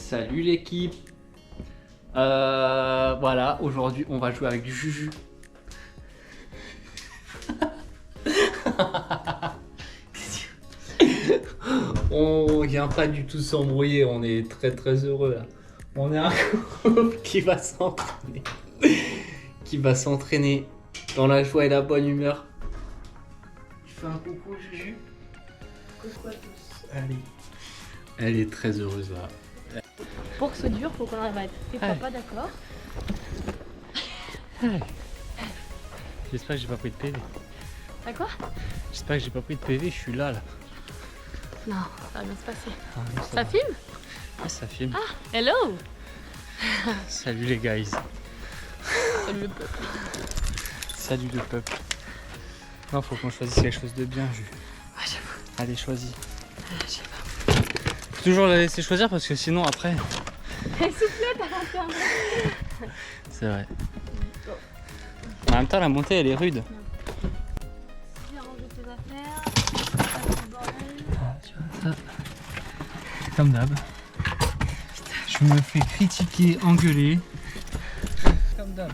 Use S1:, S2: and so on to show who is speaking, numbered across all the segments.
S1: Salut l'équipe. Voilà, aujourd'hui on va jouer avec du Juju. On vient pas du tout s'embrouiller, on est très très heureux là. On est un couple qui va s'entraîner dans la joie et la bonne humeur. Tu fais un coucou Juju.
S2: Coucou à tous.
S1: Allez. Elle est très heureuse là.
S2: Pour que ce dure, faut qu'on arrive à être des fois pas d'accord.
S1: J'espère que j'ai pas pris de PV.
S2: T'as quoi?
S1: J'espère que j'ai pas pris de PV, je suis là.
S2: Non, ça va bien se passer.
S1: Ah, non,
S2: Ça filme?
S1: Ouais, ça filme.
S2: Ah, hello.
S1: Salut les guys.
S2: Salut le peuple.
S1: Salut le peuple. Non, faut qu'on choisisse quelque chose de bien, Jules.
S2: Ouais, j'avoue.
S1: Allez, choisis.
S2: Je sais pas.
S1: Faut toujours la laisser choisir parce que sinon après.
S2: Elle soufflait à l'intérieur.
S1: C'est vrai. En même temps, la montée elle est rude.
S2: Viens ranger tes affaires. Ça fait le bordel.
S1: Tu vois, ça. Comme d'hab. Je me fais critiquer, engueuler. Comme d'hab.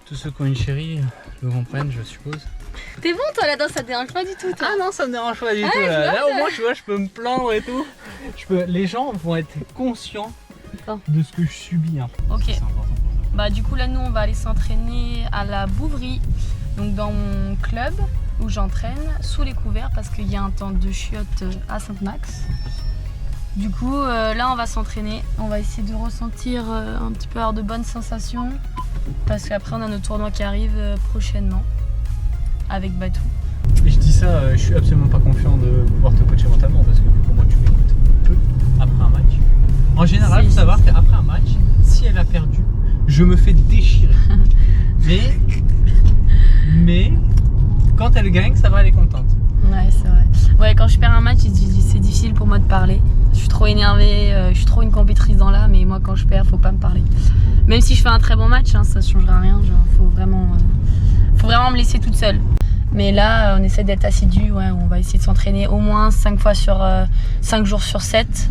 S1: Tous ceux qui ont une chérie le comprennent, je suppose.
S2: T'es bon toi là-dedans, ça te dérange pas du tout toi.
S1: Ah non, ça me dérange pas du tout. Là, au moins, tu vois, je peux me plaindre et tout. Les gens vont être conscients de ce que je subis. Hein.
S2: Ok.
S1: C'est important pour ça.
S2: Bah du coup là nous on va aller s'entraîner à la Bouverie, donc dans mon club où j'entraîne sous les couverts parce qu'il y a un temps de chiottes à Sainte-Max. Du coup là on va s'entraîner, on va essayer de ressentir un petit peu avoir de bonnes sensations parce qu'après on a notre tournoi qui arrive prochainement avec Batou.
S1: Et je dis ça, je suis absolument pas confiant de pouvoir te coacher mentalement parce que pour moi tu m'écoutes peu après un match. En général, il faut savoir qu'après un match, si elle a perdu, je me fais déchirer. mais quand elle gagne, ça va, elle est contente.
S2: Ouais, c'est vrai. Ouais, quand je perds un match, c'est difficile pour moi de parler. Je suis trop énervée, je suis trop une compétitrice dans l'âme, mais moi quand je perds, faut pas me parler. Même si je fais un très bon match, hein, ça changera rien. Genre, faut vraiment me laisser toute seule. Mais là, on essaie d'être assidu. Ouais, on va essayer de s'entraîner au moins 5 jours sur 7.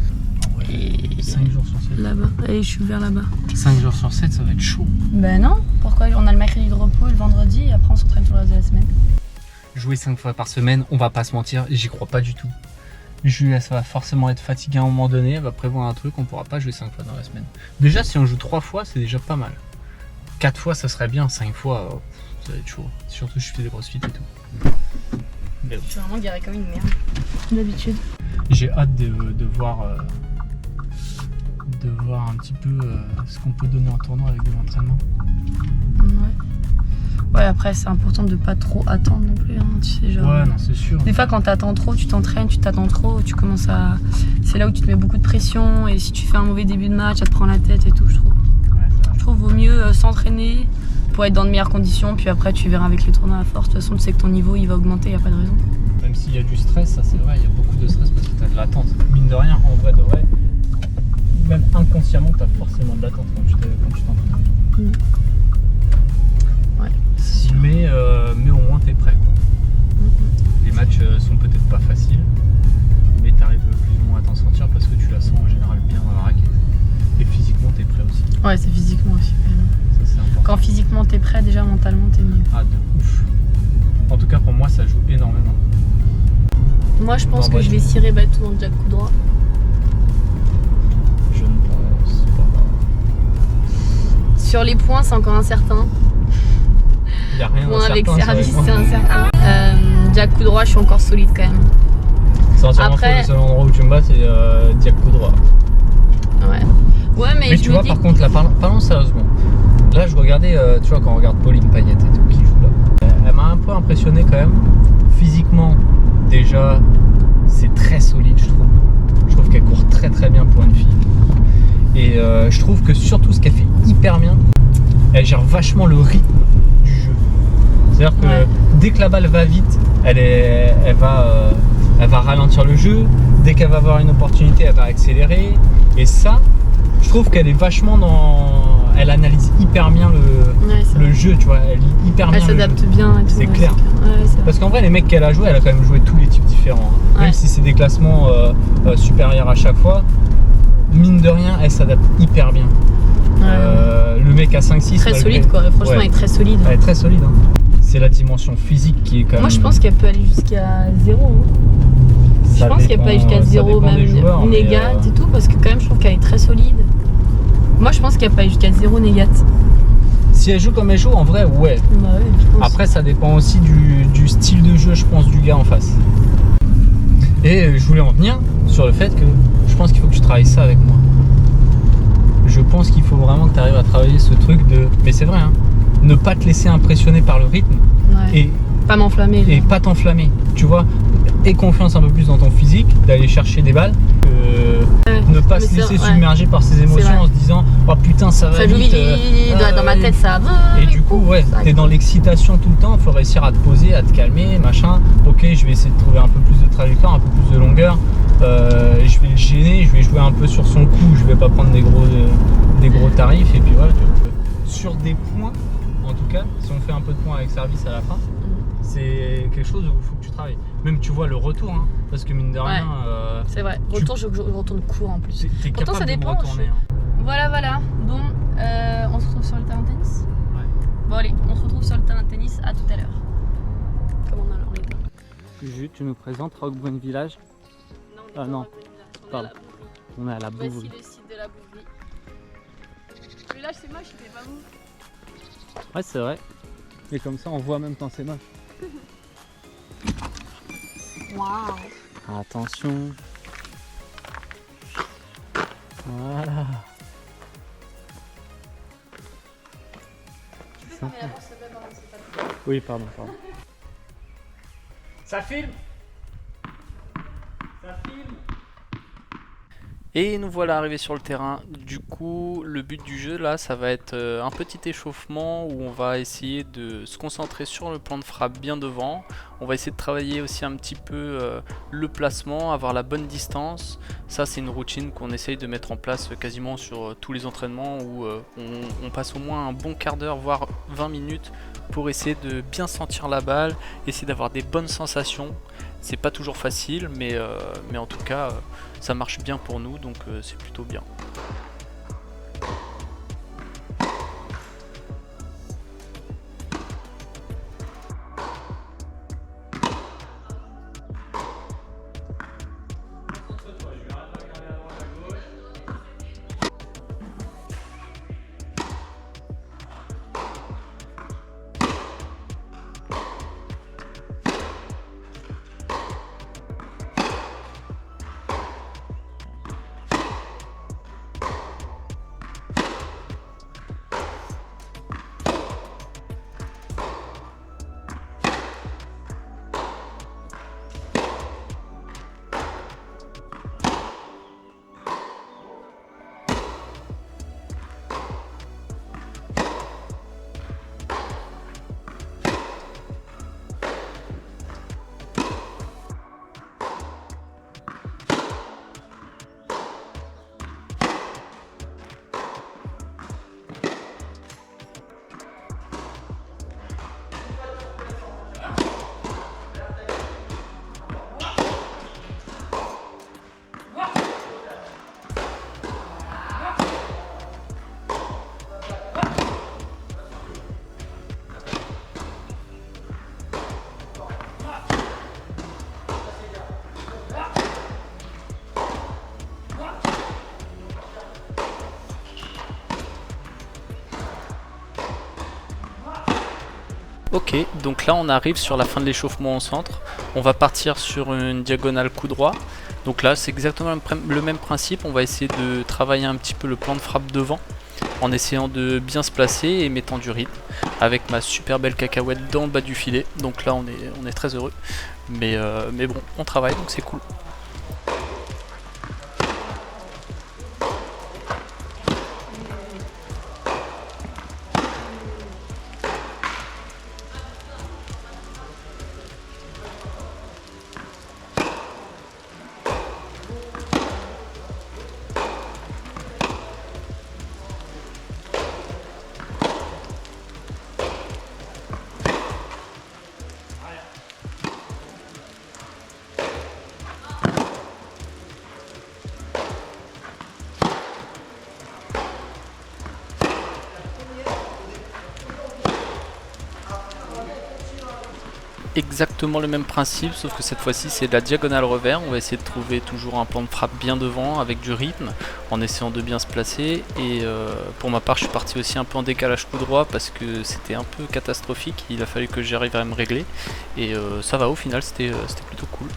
S1: Et 5 jours sur 7.
S2: Là-bas. Allez, je suis vers là-bas.
S1: 5 jours sur 7, ça va être chaud.
S2: Ben non, pourquoi? On a le mercredi de repos et le vendredi, et après on s'entraîne tout le reste de la semaine.
S1: Jouer 5 fois par semaine, on va pas se mentir, j'y crois pas du tout. Julia, ça va forcément être fatigué à un moment donné, elle va prévoir un truc, on pourra pas jouer 5 fois dans la semaine. Déjà, si on joue 3 fois, c'est déjà pas mal. 4 fois, ça serait bien, 5 fois, ça va être chaud. Surtout si je fais des crossfit et tout. Mais bon.
S2: Je suis vraiment garée comme une merde. D'habitude.
S1: J'ai hâte de voir un petit peu ce qu'on peut donner en tournoi avec de l'entraînement.
S2: Ouais. Ouais, après c'est important de pas trop attendre non plus, hein, tu sais, genre.
S1: Ouais, non, c'est sûr.
S2: Des fois quand t'attends trop, tu t'entraînes, tu t'attends trop, tu commences à. C'est là où tu te mets beaucoup de pression et si tu fais un mauvais début de match, ça te prend la tête et tout, je trouve.
S1: Ouais, ça va.
S2: Je trouve vaut mieux s'entraîner pour être dans de meilleures conditions, puis après tu verras avec le tournoi à force. De toute façon, tu sais que ton niveau il va augmenter, y a pas de raison.
S1: Même s'il y a du stress, ça c'est vrai, il y a beaucoup de stress parce que t'as de l'attente. Mine de rien, en vrai de vrai, même inconsciemment, t'as forcément de l'attente quand tu t'entraînes.
S2: Ouais.
S1: Mais au moins t'es prêt quoi. Les matchs sont peut-être pas faciles, mais t'arrives plus ou moins à t'en sortir parce que tu la sens en général bien dans la raquette. Et physiquement t'es prêt aussi.
S2: Ouais, c'est physiquement aussi.
S1: Ça c'est important.
S2: Quand physiquement t'es prêt, déjà mentalement t'es mieux.
S1: Ah de ouf. En tout cas pour moi ça joue énormément.
S2: Moi je pense que je vais cirer Batou en jack coup droit.
S1: Je ne pense pas.
S2: Sur les points, c'est encore incertain.
S1: Il n'y a rien
S2: Point avec
S1: d'incertain,
S2: service, c'est
S1: sérieusement.
S2: incertain. Jack coup droit, je suis encore solide quand même.
S1: C'est entièrement
S2: Après-
S1: faux, le seul endroit où tu me bats c'est Diac coup droit.
S2: Ouais. Ouais, mais,
S1: Mais
S2: je
S1: tu
S2: me
S1: vois
S2: dis.
S1: par contre là, parlons sérieusement. Là je regardais, tu vois quand on regarde Pauline Payette et tout qui joue là. Elle m'a un peu impressionné quand même. Physiquement déjà c'est très solide je trouve. Je trouve qu'elle court très très bien pour une fille. Et je trouve que surtout ce qu'elle fait hyper bien, elle gère vachement le rythme du jeu. C'est-à-dire que
S2: Ouais.
S1: dès que la balle va vite, elle va ralentir le jeu. Dès qu'elle va avoir une opportunité, elle va accélérer. Et ça, je trouve qu'elle est vachement dans... Elle analyse hyper bien
S2: Ouais, c'est
S1: le
S2: vrai.
S1: jeu, tu vois. Elle lit hyper bien
S2: Elle
S1: le jeu.
S2: s'adapte bien et tout.
S1: C'est
S2: ouais,
S1: clair.
S2: Ouais, c'est vrai.
S1: Parce qu'en vrai, les mecs qu'elle a joué, elle a quand même joué tous les types différents. Hein.
S2: Ouais.
S1: Même si c'est des classements supérieurs à chaque fois. mine de rien, elle s'adapte hyper bien. Le mec à 5-6.
S2: Très solide quoi, franchement elle est très solide.
S1: Elle est très solide. Hein. C'est la dimension physique qui est quand même.
S2: Moi je pense qu'elle peut aller jusqu'à 0. Je pense qu'elle peut aller jusqu'à 0, même
S1: joueurs,
S2: négat et tout, parce que quand même je trouve qu'elle est très solide. Moi je pense qu'elle peut aller jusqu'à 0 négat.
S1: Si elle joue comme elle joue, en vrai, ouais.
S2: Bah ouais, je pense.
S1: Après, ça dépend aussi du style de jeu, je pense, du gars en face. Et je voulais en venir sur le fait que je pense qu'il faut que tu travailles ça avec moi. Je pense qu'il faut vraiment que tu arrives à travailler ce truc de... Mais c'est vrai, hein, ne pas te laisser impressionner par le rythme.
S2: Ouais.
S1: Et
S2: pas m'enflammer.
S1: Et pas t'enflammer, tu vois. Aie confiance un peu plus dans ton physique, d'aller chercher des balles. Ne pas se laisser submerger par ses émotions en se disant oh putain ça va vite.
S2: Dans ma tête ça va.
S1: Et du coup ouais, t'es dans l'excitation tout le temps, il faut réussir à te poser, à te calmer, machin. Ok, je vais essayer de trouver un peu plus de trajectoire, un peu plus de longueur. Je vais le gêner, je vais jouer un peu sur son coup, je vais pas prendre des gros tarifs. Et puis voilà, sur des points, en tout cas, si on fait un peu de points avec service à la fin, c'est quelque chose où il faut que tu travailles. Même tu vois le retour, hein, parce que mine de rien.
S2: C'est vrai. Retour, je retourne court en plus.
S1: T'es
S2: Pourtant ça dépend. Voilà. Bon, on se retrouve sur le terrain de tennis.
S1: Ouais.
S2: Bon allez, on se retrouve sur le terrain de tennis. À tout à l'heure. Comment on est là?
S1: Juju, tu nous présentes Roquebrune Village.
S2: Non,
S1: non. Pardon. On est à la Bouvrie.
S2: Voici le site de la Bouvrie. Le village c'est moche, il fait pas beau.
S1: Ouais, c'est vrai. Et comme ça, on voit même quand c'est moche.
S2: Waouh.
S1: Attention. Voilà.
S2: Tu peux fermer la porte, s'il te plaît, pardon, c'est pas...
S1: Oui, pardon. Ça filme.
S3: Et nous voilà arrivés sur le terrain. Du coup, le but du jeu là, ça va être un petit échauffement où on va essayer de se concentrer sur le plan de frappe bien devant. On va essayer de travailler aussi un petit peu le placement, avoir la bonne distance. Ça, c'est une routine qu'on essaye de mettre en place quasiment sur tous les entraînements où on passe au moins un bon quart d'heure, voire 20 minutes pour essayer de bien sentir la balle, essayer d'avoir des bonnes sensations. C'est pas toujours facile, mais en tout cas, ça marche bien pour nous, donc c'est plutôt bien. Ok, donc là on arrive sur la fin de l'échauffement au centre. On va partir sur une diagonale coup droit. Donc là c'est exactement le même principe. On va essayer de travailler un petit peu le plan de frappe devant en essayant de bien se placer et mettant du rythme avec ma super belle cacahuète dans le bas du filet. Donc là on est très heureux. Mais bon, on travaille donc c'est cool. exactement le même principe, sauf que cette fois-ci c'est de la diagonale revers. On va essayer de trouver toujours un plan de frappe bien devant avec du rythme, en essayant de bien se placer. Et pour ma part je suis parti aussi un peu en décalage coup droit parce que c'était un peu catastrophique. Il a fallu que j'arrive à me régler et ça va, au final c'était plutôt cool.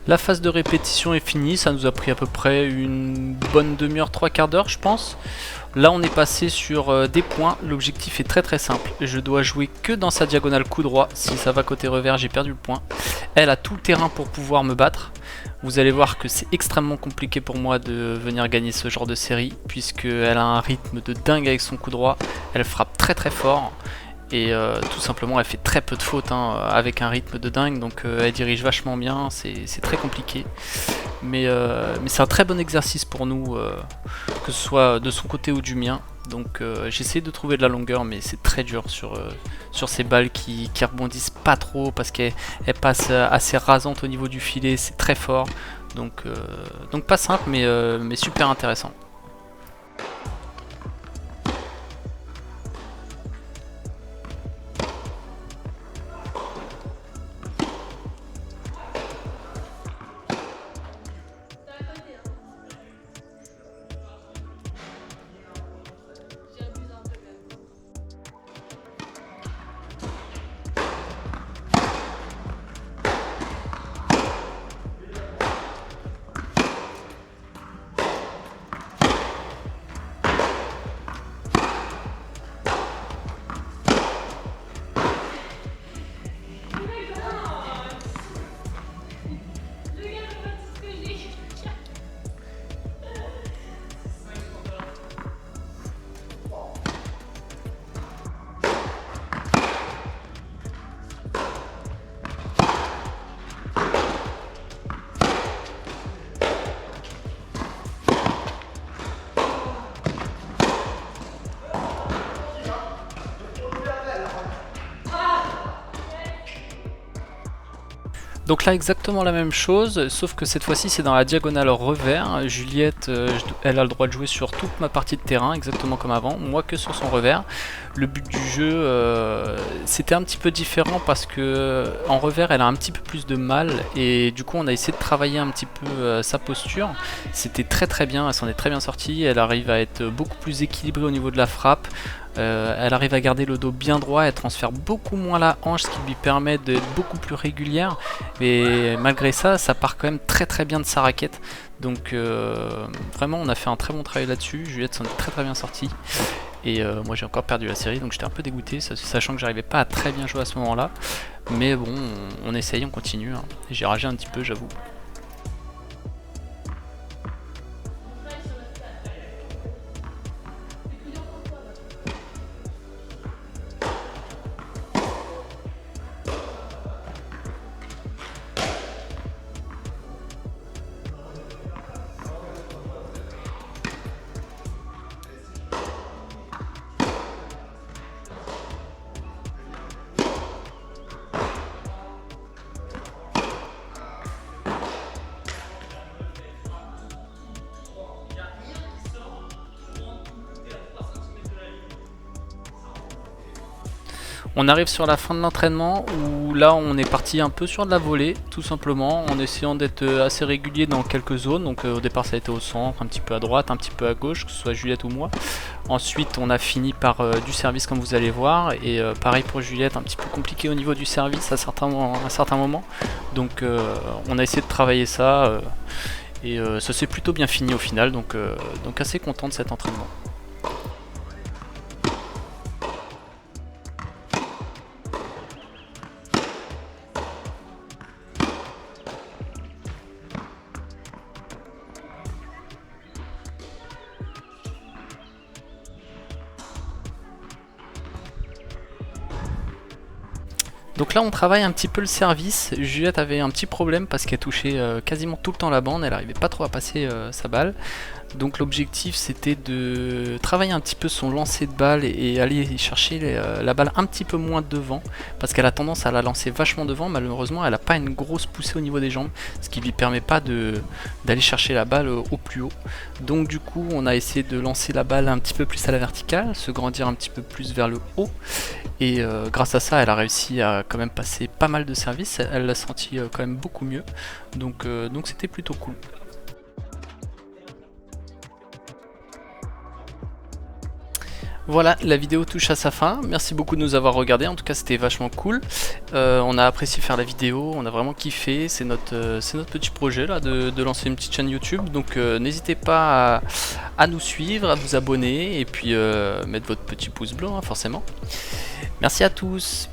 S3: La phase de répétition est finie, ça nous a pris à peu près une bonne demi-heure, 3/4 d'heure je pense. Là on est passé sur des points, l'objectif est très simple, je dois jouer que dans sa diagonale coup droit, si ça va côté revers j'ai perdu le point. Elle a tout le terrain pour pouvoir me battre, vous allez voir que c'est extrêmement compliqué pour moi de venir gagner ce genre de série, puisqu'elle a un rythme de dingue avec son coup droit, elle frappe très fort. Et tout simplement elle fait très peu de fautes avec un rythme de dingue, donc elle dirige vachement bien, c'est très compliqué. Mais c'est un très bon exercice pour nous, que ce soit de son côté ou du mien. Donc j'essaie de trouver de la longueur, mais c'est très dur sur ces balles qui rebondissent pas trop, parce qu'elles passent assez rasantes au niveau du filet, c'est très fort. Donc pas simple, mais super intéressant. Donc là exactement la même chose, sauf que cette fois-ci c'est dans la diagonale revers. Juliette, elle a le droit de jouer sur toute ma partie de terrain, exactement comme avant, moi que sur son revers. Le but du jeu, c'était un petit peu différent parce que en revers elle a un petit peu plus de mal, et du coup on a essayé de travailler un petit peu sa posture. C'était très bien, elle s'en est très bien sortie, elle arrive à être beaucoup plus équilibrée au niveau de la frappe. Elle arrive à garder le dos bien droit, elle transfère beaucoup moins la hanche, ce qui lui permet d'être beaucoup plus régulière. Mais malgré ça, ça part quand même très bien de sa raquette. Donc vraiment on a fait un très bon travail là-dessus. Juliette s'en est très bien sortie. Et moi j'ai encore perdu la série, donc j'étais un peu dégoûté, sachant que j'arrivais pas à très bien jouer à ce moment-là. Mais bon, on essaye, on continue. Hein. J'ai ragé un petit peu, j'avoue. On arrive sur la fin de l'entraînement où là on est parti un peu sur de la volée tout simplement en essayant d'être assez régulier dans quelques zones. Donc au départ ça a été au centre, un petit peu à droite, un petit peu à gauche, que ce soit Juliette ou moi. Ensuite on a fini par du service comme vous allez voir et pareil pour Juliette, un petit peu compliqué au niveau du service à certains moments. Donc on a essayé de travailler ça et ça s'est plutôt bien fini au final, donc assez content de cet entraînement. Donc là on travaille un petit peu le service. Juliette avait un petit problème parce qu'elle touchait quasiment tout le temps la bande, elle n'arrivait pas trop à passer sa balle. Donc l'objectif c'était de travailler un petit peu son lancer de balle et aller chercher la balle un petit peu moins devant, parce qu'elle a tendance à la lancer vachement devant. Malheureusement elle n'a pas une grosse poussée au niveau des jambes, ce qui lui permet pas d'aller chercher la balle au plus haut. Donc du coup on a essayé de lancer la balle un petit peu plus à la verticale, se grandir un petit peu plus vers le haut, et grâce à ça elle a réussi à quand même passer pas mal de services. Elle l'a senti quand même beaucoup mieux, donc c'était plutôt cool. Voilà, la vidéo touche à sa fin. Merci beaucoup de nous avoir regardé. En tout cas, c'était vachement cool. On a apprécié faire la vidéo. On a vraiment kiffé. C'est notre petit projet là de lancer une petite chaîne YouTube. Donc, n'hésitez pas à nous suivre, à vous abonner et puis mettre votre petit pouce bleu, hein, forcément. Merci à tous.